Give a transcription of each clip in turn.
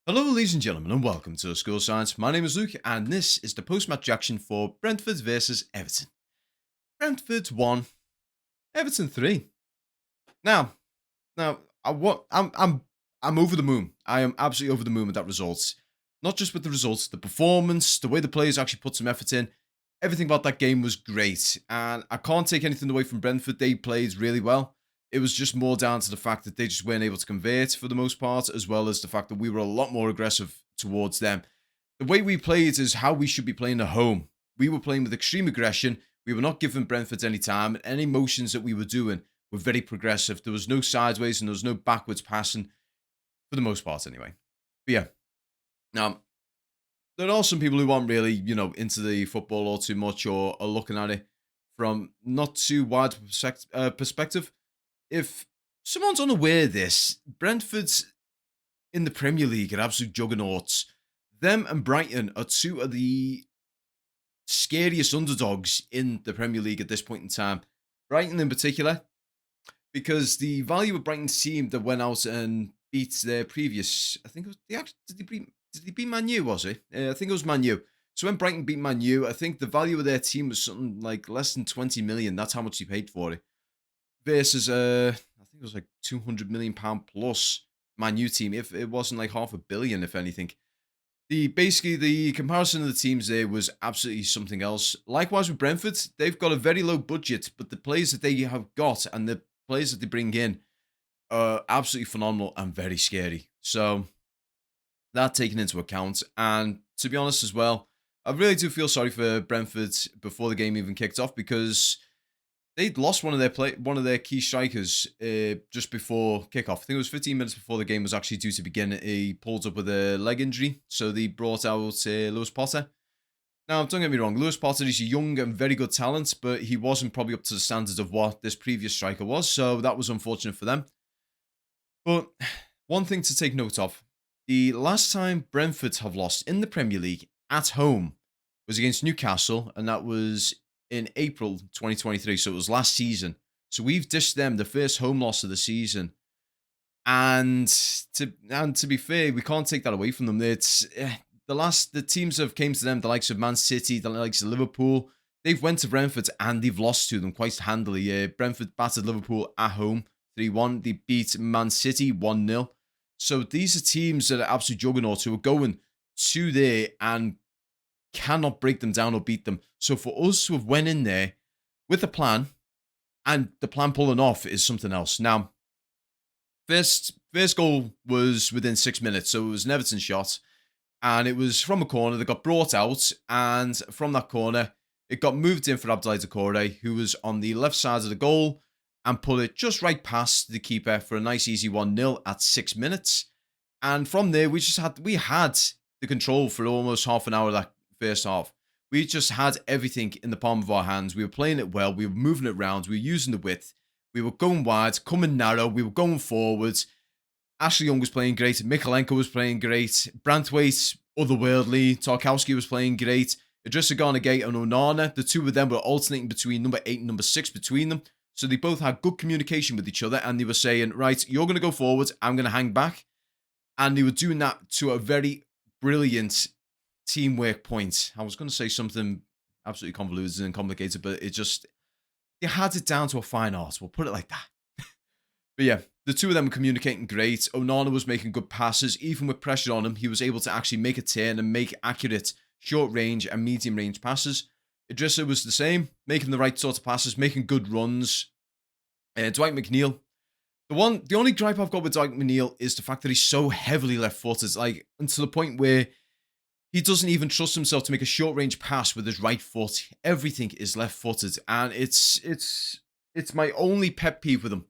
Hello, ladies and gentlemen, and welcome to School Science. My name is Luke, and this is the post-match action for Brentford versus Everton. Brentford 1, Everton 3. Now, now, I'm over the moon. I am absolutely over the moon with that result. Not just with the results, the performance, the way the players actually put some effort in. Everything about that game was great, and I can't take anything away from Brentford. They played really well. It was just more down to the fact that they just weren't able to convert for the most part, as well as the fact that we were a lot more aggressive towards them. The way we played is how we should be playing at home. We were playing with extreme aggression. We were not giving Brentford any time, and any motions that we were doing were very progressive. There was no sideways and there was no backwards passing, for the most part, anyway. But yeah, now there are some people who aren't really, into the football all too much or are looking at it from not too wide perspective. If someone's unaware of this, Brentford's in the Premier League are absolute juggernauts. Them and Brighton are two of the scariest underdogs in the Premier League at this point in time. Brighton in particular, because the value of Brighton's team that went out and beat their previous, I think it was, did they beat Man U, was it? I think it was Man U. So when Brighton beat Man U, I think the value of their team was something like less than 20 million. That's how much they paid for it. Versus, I think it was like £200 million plus Man U team, if it wasn't like half a billion, if anything. The comparison of the teams there was absolutely something else. Likewise with Brentford, they've got a very low budget, but the players that they have got and the players that they bring in are absolutely phenomenal and very scary. So that taken into account, and to be honest as well, I really do feel sorry for Brentford before the game even kicked off because they'd lost one of their key strikers just before kickoff. I think it was 15 minutes before the game was actually due to begin. He pulled up with a leg injury, so they brought out Lewis Potter. Now, don't get me wrong, Lewis Potter is a young and very good talent, but he wasn't probably up to the standards of what this previous striker was, so that was unfortunate for them. But one thing to take note of, the last time Brentford have lost in the Premier League at home was against Newcastle, and that was in April 2023. So it was last season. So we've dished them the first home loss of the season. And to be fair, we can't take that away from them. It's the teams have came to them, the likes of Man City, the likes of Liverpool. They've went to Brentford and they've lost to them quite handily. Brentford battered Liverpool at home 3-1. They beat Man City 1-0. So these are teams that are absolute juggernauts who are going to there and cannot break them down or beat them. So for us to have went in there with a plan and the plan pulling off is something else. Now, first goal was within 6 minutes. So it was an Everton shot and it was from a corner that got brought out. And from that corner, it got moved in for Abdoulaye Doucouré, who was on the left side of the goal and put it just right past the keeper for a nice easy 1-0 at 6 minutes. And from there, we had the control for almost half an hour of that first half. We just had everything in the palm of our hands. We were playing it well. We were moving it around. We were using the width. We were going wide, coming narrow. We were going forwards. Ashley Young was playing great. Mikalenko was playing great. Brantwaite, otherworldly. Tarkowski was playing great. Idrissa Gana Gay and Onana, the two of them were alternating between number 8 and number 6 between them. So they both had good communication with each other and they were saying, right, you're going to go forward. I'm going to hang back. And they were doing that to a very brilliant teamwork point. I was going to say something absolutely convoluted and complicated, but you had it down to a fine art. We'll put it like that. But yeah, the two of them were communicating great. Onana was making good passes. Even with pressure on him, he was able to actually make a turn and make accurate short range and medium range passes. Idrissa was the same, making the right sort of passes, making good runs. Dwight McNeil. The only gripe I've got with Dwight McNeil is the fact that he's so heavily left-footed, like, and to the point where he doesn't even trust himself to make a short-range pass with his right foot. Everything is left-footed, and it's my only pet peeve with him.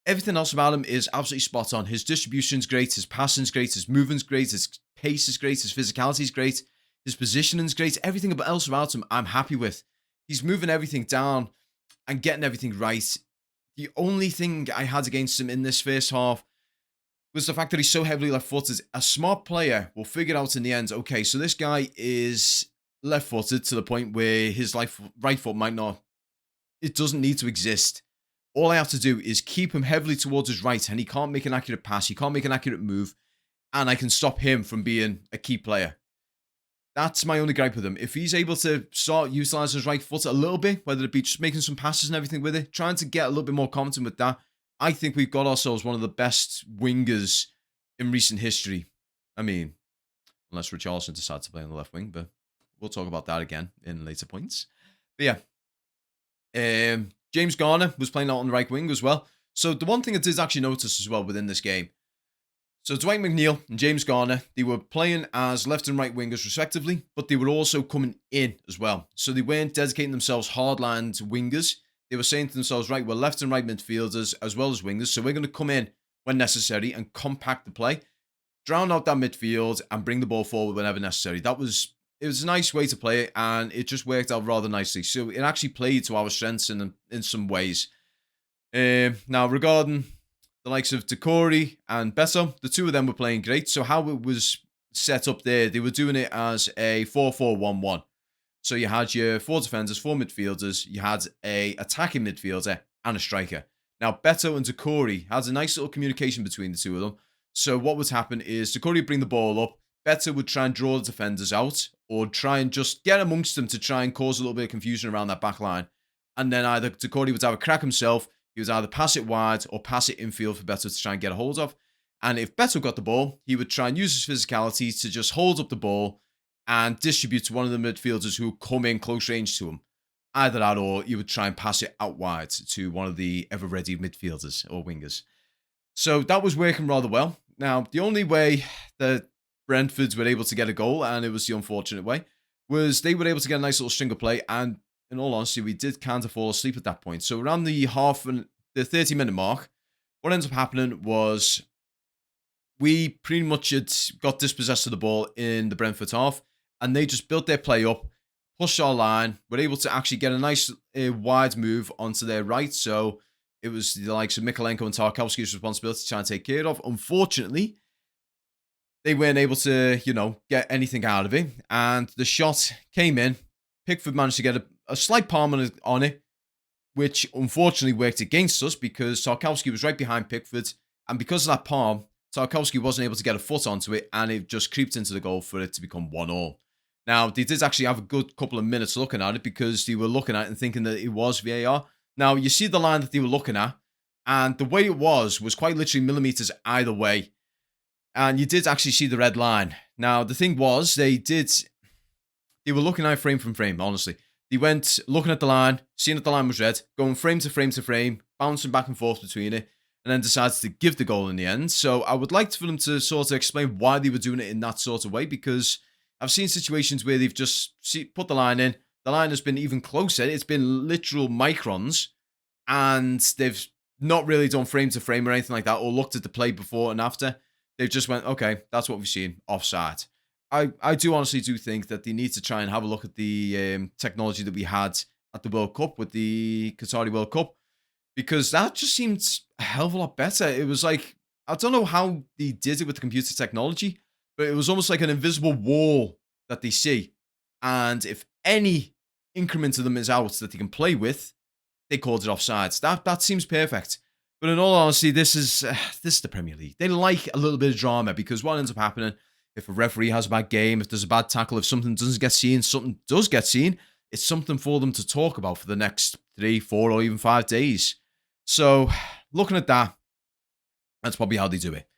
Everything else about him is absolutely spot on. His distribution's great, his passing's great, his movement's great, his pace is great, his physicality's great, his positioning's great. Everything else about him, I'm happy with. He's moving everything down and getting everything right. The only thing I had against him in this first half was the fact that he's so heavily left-footed. A smart player will figure out in the end, okay, so this guy is left-footed to the point where his right foot might not, it doesn't need to exist. All I have to do is keep him heavily towards his right, and he can't make an accurate pass, he can't make an accurate move. and I can stop him from being a key player. That's my only gripe with him. If he's able to start utilising his right foot a little bit, whether it be just making some passes and everything with it, trying to get a little bit more confident with that, I think we've got ourselves one of the best wingers in recent history. I mean, unless Richarlison decides to play on the left wing, but we'll talk about that again in later points. But yeah, James Garner was playing out on the right wing as well. So the one thing I did actually notice as well within this game, so Dwight McNeil and James Garner, they were playing as left and right wingers respectively, but they were also coming in as well. So they weren't dedicating themselves hardline wingers. They were saying to themselves, right, we're left and right midfielders as well as wingers, so we're going to come in when necessary and compact the play, drown out that midfield and bring the ball forward whenever necessary. It was a nice way to play it, and it just worked out rather nicely. So it actually played to our strengths in some ways. Now, regarding the likes of Decore and Beto, the two of them were playing great. So how it was set up there, they were doing it as a 4-4-1-1. So you had your 4 defenders, 4 midfielders, you had a attacking midfielder and a striker. Now, Beto and Decore had a nice little communication between the two of them. So what would happen is Decore would bring the ball up, Beto would try and draw the defenders out, or try and just get amongst them to try and cause a little bit of confusion around that back line. And then either Decore would have a crack himself, he would either pass it wide or pass it infield for Beto to try and get a hold of. And if Beto got the ball, he would try and use his physicality to just hold up the ball and distribute to one of the midfielders who come in close range to him. Either that or he would try and pass it out wide to one of the ever-ready midfielders or wingers. So that was working rather well. Now, the only way that Brentford were able to get a goal, and it was the unfortunate way, was they were able to get a nice little string of play, and in all honesty, we did kind of fall asleep at that point. So around the 30-minute mark, what ends up happening was we pretty much had got dispossessed of the ball in the Brentford half, and they just built their play up, pushed our line, were able to actually get a nice wide move onto their right. So it was the likes of Mikolenko and Tarkowski's responsibility to try and take care of. Unfortunately, they weren't able to, get anything out of it. And the shot came in. Pickford managed to get a slight palm on it, which unfortunately worked against us because Tarkowski was right behind Pickford. And because of that palm, Tarkowski wasn't able to get a foot onto it, and it just creeped into the goal for it to become 1-1. Now, they did actually have a good couple of minutes looking at it because they were looking at it and thinking that it was VAR. Now, you see the line that they were looking at, and the way it was quite literally millimeters either way. And you did actually see the red line. Now, the thing was, they were looking at it frame from frame, honestly. They went looking at the line, seeing that the line was red, going frame to frame to frame, bouncing back and forth between it, and then decided to give the goal in the end. So I would like for them to sort of explain why they were doing it in that sort of way, because I've seen situations where they've just put the line in, the line has been even closer, it's been literal microns, and they've not really done frame to frame or anything like that, or looked at the play before and after. They've just went, okay, that's what we've seen, offside. I do honestly think that they need to try and have a look at the technology that we had at the World Cup with the Qatari World Cup, because that just seemed a hell of a lot better. It was like, I don't know how they did it with the computer technology, but it was almost like an invisible wall that they see. And if any increment of them is out that they can play with, they called it offsides. That seems perfect. But in all honesty, this is the Premier League. They like a little bit of drama, because what ends up happening, if a referee has a bad game, if there's a bad tackle, if something doesn't get seen, something does get seen, it's something for them to talk about for the next 3, 4, or even 5 days. So, looking at that, that's probably how they do it.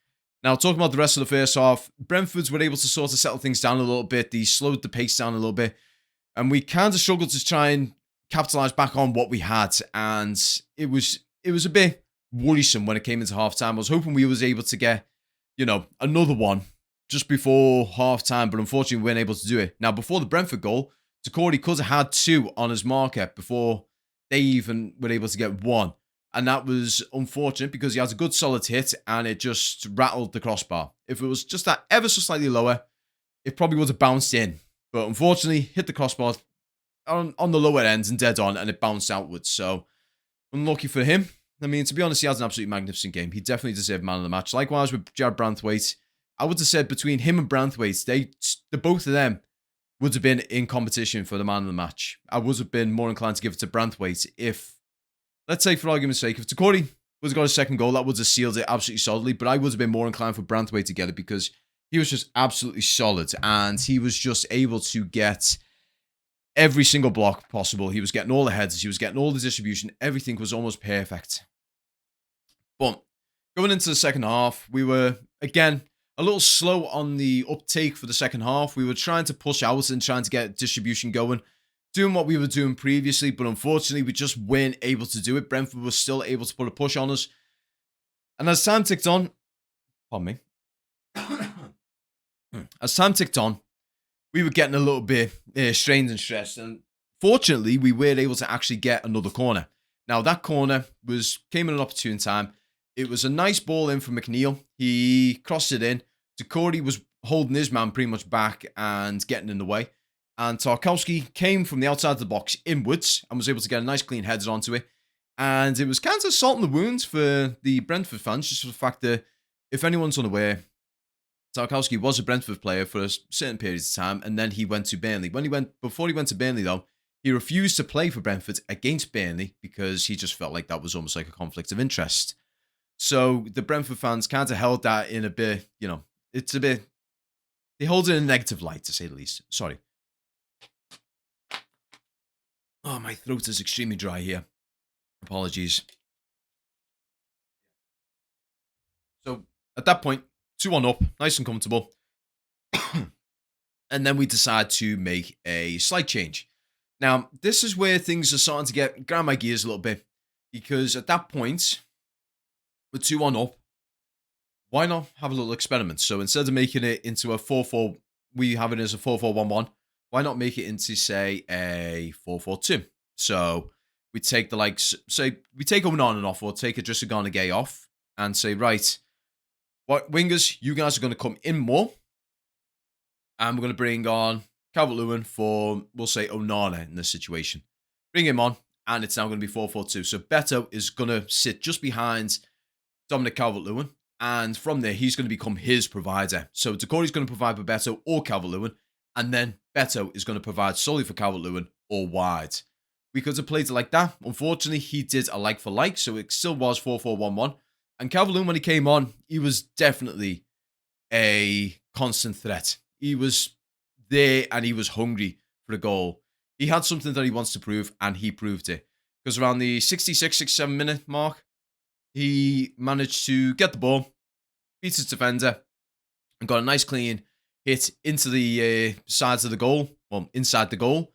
Now, talking about the rest of the first half, Brentford were able to sort of settle things down a little bit. They slowed the pace down a little bit, and we kind of struggled to try and capitalise back on what we had. And it was a bit worrisome when it came into half-time. I was hoping we was able to get, another one just before half-time, but unfortunately we weren't able to do it. Now, before the Brentford goal, Decore could have had 2 on his marker before they even were able to get 1. And that was unfortunate because he has a good solid hit and it just rattled the crossbar. If it was just that ever so slightly lower, it probably would have bounced in. But unfortunately, hit the crossbar on the lower end and dead on, and it bounced outwards. So, unlucky for him. I mean, to be honest, he has an absolutely magnificent game. He definitely deserved man of the match. Likewise with Jared Branthwaite. I would have said between him and Branthwaite, the both of them would have been in competition for the man of the match. I would have been more inclined to give it to Branthwaite if, let's say for argument's sake, if Decore would have got a second goal, that would have sealed it absolutely solidly. But I would have been more inclined for Brantwaite to get it because he was just absolutely solid. And he was just able to get every single block possible. He was getting all the headers. He was getting all the distribution. Everything was almost perfect. But going into the second half, we were, again, a little slow on the uptake for the second half. We were trying to push out and trying to get distribution going, doing what we were doing previously, but unfortunately, we just weren't able to do it. Brentford was still able to put a push on us. And as time ticked on, pardon me, as time ticked on, we were getting a little bit strained and stressed. And fortunately, we were able to actually get another corner. Now, that corner came in an opportune time. It was a nice ball in from McNeil. He crossed it in. Decore was holding his man pretty much back and getting in the way. And Tarkowski came from the outside of the box inwards and was able to get a nice clean header onto it. And it was kind of salt in the wounds for the Brentford fans, just for the fact that if anyone's unaware, Tarkowski was a Brentford player for a certain period of time, and then he went to Burnley. Before he went to Burnley, though, he refused to play for Brentford against Burnley because he just felt like that was almost like a conflict of interest. So the Brentford fans kind of held that in a bit, it's a bit, they hold it in a negative light, to say the least. Sorry. Oh, my throat is extremely dry here. Apologies. So at that point, 2-1 up, nice and comfortable. And then we decide to make a slight change. Now, this is where things are starting to grind my gears a little bit. Because at that point, with 2-1 up, why not have a little experiment? So instead of making it into a 4-4, we have it as a 4-4-1-1. Why not make it into, say, a 4-4-2? So we take we take Onana off or take Idrissa Gana Gueye off and say, right, what wingers, you guys are going to come in more. And we're going to bring on Calvert-Lewin for, we'll say, Onana in this situation. Bring him on, and it's now going to be 4-4-2. So Beto is going to sit just behind Dominic Calvert-Lewin. And from there, he's going to become his provider. So Decore's going to provide for Beto or Calvert-Lewin. And then Beto is going to provide solely for Calvert-Lewin or wide. We could have played it like that. Unfortunately, he did a like for like. So it still was 4-4-1-1. And Calvert-Lewin, when he came on, he was definitely a constant threat. He was there and he was hungry for a goal. He had something that he wants to prove, and he proved it. Because around the 66, 67 minute mark, he managed to get the ball, beat his defender, and got a nice clean hit into the sides of the goal. Well, inside the goal.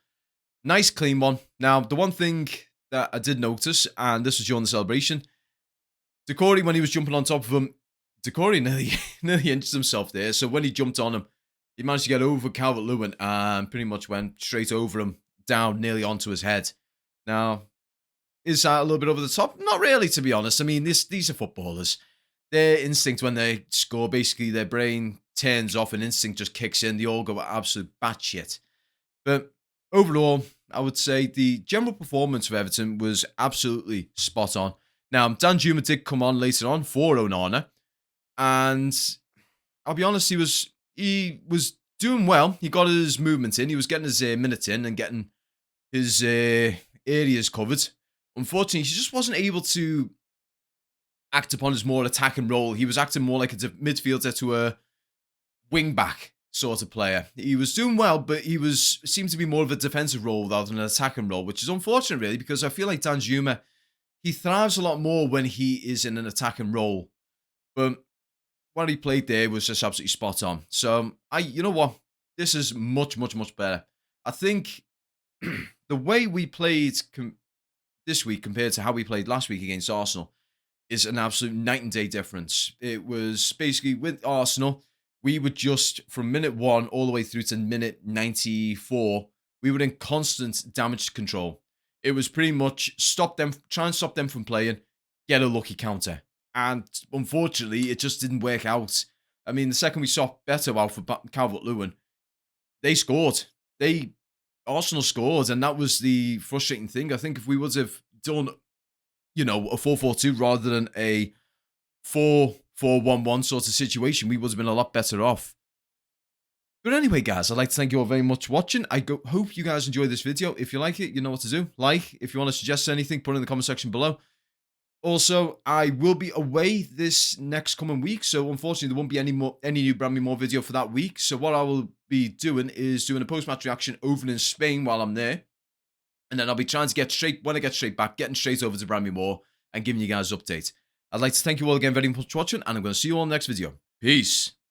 Nice clean one. Now, the one thing that I did notice, and this was during the celebration, Decore, when he was jumping on top of him, Decore nearly injured himself there. So when he jumped on him, he managed to get over Calvert-Lewin and pretty much went straight over him, down nearly onto his head. Now, is that a little bit over the top? Not really, to be honest. I mean, these are footballers. Their instinct when they score, basically their brain turns off and instinct just kicks in. They all go absolute batshit. But overall, I would say the general performance of Everton was absolutely spot on. Now, Dan Juma did come on later on for Onana. And I'll be honest, he was doing well. He got his movement in. He was getting his minutes in and getting his areas covered. Unfortunately, he just wasn't able to act upon his more attacking role. He was acting more like a midfielder to a wing-back sort of player. He was doing well, but seemed to be more of a defensive role rather than an attacking role, which is unfortunate, really, because I feel like Dan Juma, he thrives a lot more when he is in an attacking role. But what he played there was just absolutely spot on. So, you know what? This is much, much, much better. I think the way we played this week compared to how we played last week against Arsenal is an absolute night and day difference. It was basically with Arsenal, we were just from minute 1 all the way through to minute 94, we were in constant damage control. It was pretty much try and stop them from playing, get a lucky counter. And unfortunately, it just didn't work out. I mean, the second we saw Beto out for Calvert-Lewin, they scored. Arsenal scored, and that was the frustrating thing. I think if we would have done, a 4-4-2 rather than a 4-4-1-1 sort of situation, we would have been a lot better off. But anyway, guys, I'd like to thank you all very much for watching. Hope you guys enjoyed this video. If you like it, you know what to do. Like, if you want to suggest anything, put it in the comment section below. Also, I will be away this next coming week, so unfortunately there won't be any new brand new more video for that week. So what I will be doing is doing a post-match reaction over in Spain while I'm there. And then I'll be trying to get straight, when I get straight back, getting straight over to Bramley Moore and giving you guys an update. I'd like to thank you all again very much for watching, and I'm going to see you all in the next video. Peace.